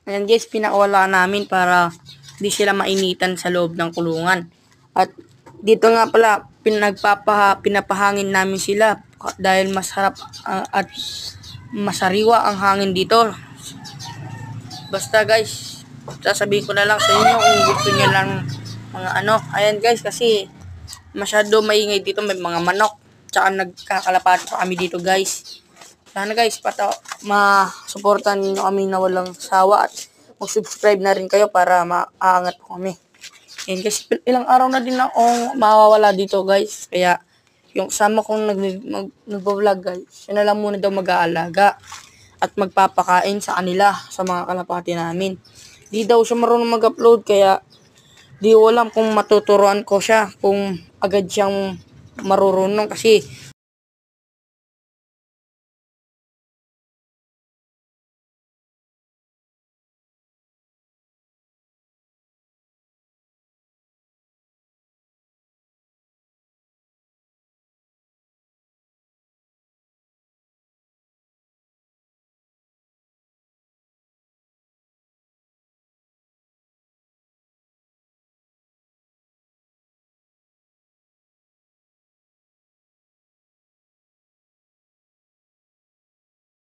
Ayan guys, pinakawala namin para di sila mainitan sa loob ng kulungan. At dito nga pala, pinapahangin namin sila dahil masarap at masariwa ang hangin dito. Basta guys, sasabihin ko na lang sa inyo kung gusto niyo lang mga ayan guys, kasi masyado maingay dito, may mga manok. Tsaka nagkakalapati pa kami dito guys. Sana guys, ma-supportan niyo kami na walang sawa at mag-subscribe na rin kayo para maaangat po kami. Yan guys, ilang araw na din akong mawawala dito guys. Kaya yung kasama kong nag-vlog guys, yun na lang muna daw mag-aalaga at magpapakain sa kanila, sa mga kalapati namin. Di daw siya marunong mag-upload, kaya di ko alam kung matuturuan ko siya kung agad siyang marurunong kasi